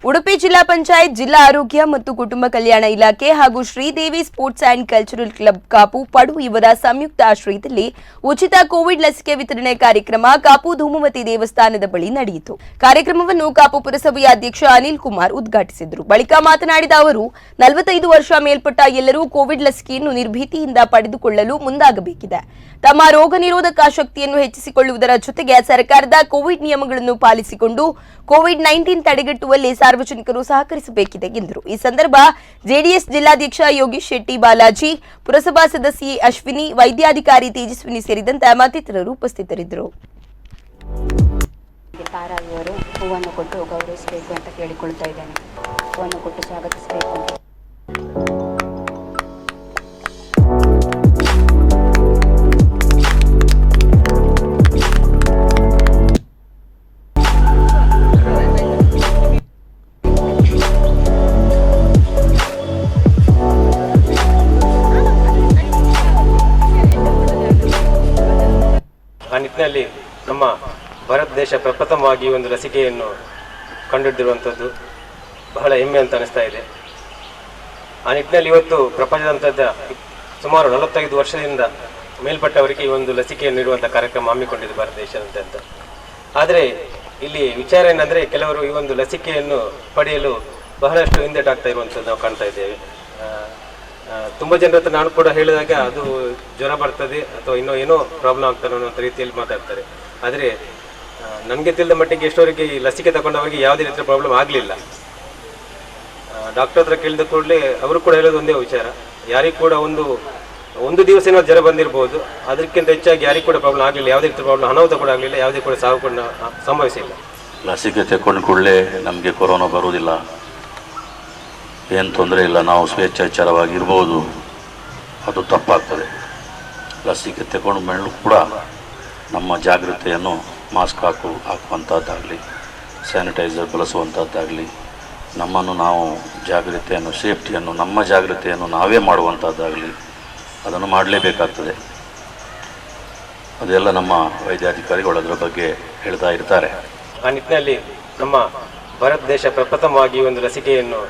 ಉಡುಪಿ ಜಿಲ್ಲಾ ಪಂಚಾಯತ್ ಜಿಲ್ಲಾ ಆರೋಗ್ಯ ಮತ್ತು ಕುಟುಂಬ ಕಲ್ಯಾಣ ಇಲಾಖೆ ಹಾಗೂ Sridevi sports and cultural club Kapu Padu ಇವರ ಸಂಯುಕ್ತ ಆಶ್ರಯದಲ್ಲಿ ಉಚಿತ ಕೋವಿಡ್ ಲಸಿಕೆ ವಿತರಣೆ ಕಾರ್ಯಕ್ರಮ ಕಾಪು ಧೂಮವತಿ ದೇವಸ್ಥಾನದ ಬಳಿ ನಡೆಯಿತು. ಕಾರ್ಯಕ್ರಮವನ್ನು ಕಾಪು ಪುರಸಭೆಯ ಅಧ್ಯಕ್ಷ ಅನಿಲ್ ಕುಮಾರ್ ಉದ್ಘಾಟಿಸಿದರು. ಬಳಿಕ ಮಾತನಾಡಿದ ಅವರು 45 ವರ್ಷ ಮೇಲ್ಪಟ್ಟ ಎಲ್ಲರೂ ಕೋವಿಡ್ ಲಸಿಕೆಯನ್ನು ನಿರ್ಭೀತಿಯಿಂದ ಪಡೆದುಕೊಳ್ಳಲು ಮುಂದಾಗಬೇಕಿದೆ. ತಮ್ಮ ರೋಗ ನಿರೋಧಕ ಶಕ್ತಿಯನ್ನು ಹೆಚ್ಚಿಸಿಕೊಳ್ಳುವುದರ ಜೊತೆಗೆ ಸರ್ಕಾರದ ಕೋವಿಡ್ ನಿಯಮಗಳನ್ನು ಪಾಲಿಸಿಕೊಂಡು ಕೋವಿಡ್-19 ತಡೆಗಟ್ಟುವಲ್ಲಿ ಸಾರ್ವಜನಿಕರು ಸಹಕರಿಸಬೇಕಿದೆ ಎಂದರು. ಈ ಸಂದರ್ಭ ಜೆಡಿಎಸ್ ಜಿಲ್ಲಾಧ್ಯಕ್ಷ ಯೋಗೀಶ್ ಶೆಟ್ಟಿ ಬಾಲಾಜಿ, ಪುರಸಭಾ ಸದಸ್ಯೆ ಅಶ್ವಿನಿ, ವೈದ್ಯಾಧಿಕಾರಿ ತೇಜಸ್ವಿನಿ ಸೇರಿದಂತೆ ಮತ್ತಿತರರು ಉಪಸ್ಥಿತರಿದ್ದರು. ತಾರಾಗಿಯವರು ಹೂವನ್ನು ಕೊಟ್ಟು ಗೌರವಿಸಬೇಕು ಅಂತ ಕೇಳಿಕೊಳ್ತಾ ಇದ್ದೇನೆ. ಹೂವನ್ನು ಕೊಟ್ಟು ಸ್ವಾಗತಿಸಬೇಕು. ಆ ನಿಟ್ಟಿನಲ್ಲಿ ನಮ್ಮ ಭಾರತ ದೇಶ ಪ್ರಪ್ರಥಮವಾಗಿ ಒಂದು ಲಸಿಕೆಯನ್ನು ಕಂಡುಹಿಡಿದಿರುವಂಥದ್ದು ಬಹಳ ಹೆಮ್ಮೆ ಅಂತ ಅನಿಸ್ತಾ ಇದೆ. ಆ ನಿಟ್ಟಿನಲ್ಲಿ ಇವತ್ತು ಪ್ರಪಂಚದಂಥದ್ದ ಸುಮಾರು 45 ವರ್ಷದಿಂದ ಮೇಲ್ಪಟ್ಟವರಿಗೆ ಈ ಒಂದು ಲಸಿಕೆಯನ್ನು ನೀಡುವಂಥ ಕಾರ್ಯಕ್ರಮ ಹಮ್ಮಿಕೊಂಡಿದೆ ಭಾರತ ದೇಶದಂತ. ಆದರೆ ಇಲ್ಲಿ ವಿಚಾರ ಏನಂದರೆ, ಕೆಲವರು ಈ ಒಂದು ಲಸಿಕೆಯನ್ನು ಪಡೆಯಲು ಬಹಳಷ್ಟು ಹಿಂದೆಟಾಗ್ತಾ ಇರುವಂಥದ್ದು ನಾವು ಕಾಣ್ತಾ ಇದ್ದೇವೆ. ತುಂಬ ಜನರ ಹತ್ರ ನಾನು ಕೂಡ ಹೇಳಿದಾಗ ಅದು ಜ್ವರ ಬರ್ತದೆ ಅಥವಾ ಇನ್ನೂ ಏನೋ ಪ್ರಾಬ್ಲಮ್ ಆಗ್ತಾರೆ ಅನ್ನೋ ರೀತಿಯಲ್ಲಿ ಮಾತಾಡ್ತಾರೆ. ಆದರೆ ನನಗೆ ತಿಳಿದ ಮಟ್ಟಿಗೆ ಎಷ್ಟೋರಿಗೆ ಈ ಲಸಿಕೆ ತಗೊಂಡವರಿಗೆ ಯಾವುದೇ ರೀತಿಯ ಪ್ರಾಬ್ಲಮ್ ಆಗಲಿಲ್ಲ. ಡಾಕ್ಟರ್ ಹತ್ರ ಕೇಳಿದ ಕೂಡಲೇ ಅವರು ಕೂಡ ಹೇಳೋದು ಒಂದೇ ವಿಚಾರ, ಯಾರಿಗೂ ಕೂಡ ಒಂದು ದಿವಸ ಏನೋ ಜ್ವರ ಬಂದಿರ್ಬೋದು, ಅದಕ್ಕಿಂತ ಹೆಚ್ಚಾಗಿ ಯಾರಿಗೂ ಕೂಡ ಪ್ರಾಬ್ಲಮ್ ಆಗಲಿಲ್ಲ. ಯಾವುದೇ ರೀತಿಯ ಪ್ರಾಬ್ಲಮ್ ಅನಾಹುತ ಕೂಡ ಆಗಲಿಲ್ಲ, ಯಾವುದೇ ಕೂಡ ಸಾವು ಕೂಡ ಸಂಭವಿಸಿಲ್ಲ. ಲಸಿಕೆ ತಗೊಂಡು ಕೂಡಲೇ ನಮಗೆ ಕೊರೋನಾ ಬರುವುದಿಲ್ಲ, ಏನು ತೊಂದರೆ ಇಲ್ಲ, ನಾವು ಸ್ವೇಚ್ಛಾಚಾರವಾಗಿರ್ಬೋದು, ಅದು ತಪ್ಪಾಗ್ತದೆ. ಲಸಿಕೆ ತಗೊಂಡ ಮೇಲೂ ಕೂಡ ನಮ್ಮ ಜಾಗೃತೆಯನ್ನು ಮಾಸ್ಕ್ ಹಾಕುವಂಥದ್ದಾಗಲಿ, ಸ್ಯಾನಿಟೈಸರ್ ಬಳಸುವಂಥದ್ದಾಗಲಿ, ನಮ್ಮನ್ನು ನಾವು ಜಾಗೃತೆಯನ್ನು, ಸೇಫ್ಟಿಯನ್ನು, ನಮ್ಮ ಜಾಗೃತೆಯನ್ನು ನಾವೇ ಮಾಡುವಂಥದ್ದಾಗಲಿ ಅದನ್ನು ಮಾಡಲೇಬೇಕಾಗ್ತದೆ. ಅದೆಲ್ಲ ನಮ್ಮ ವೈದ್ಯಾಧಿಕಾರಿಗಳು ಅದರ ಬಗ್ಗೆ ಹೇಳ್ತಾ ಇರ್ತಾರೆ. ಆ ನಿಟ್ಟಿನಲ್ಲಿ ನಮ್ಮ ಭಾರತ ದೇಶ ಪ್ರಪ್ರಥಮವಾಗಿ ಒಂದು ಲಸಿಕೆಯನ್ನು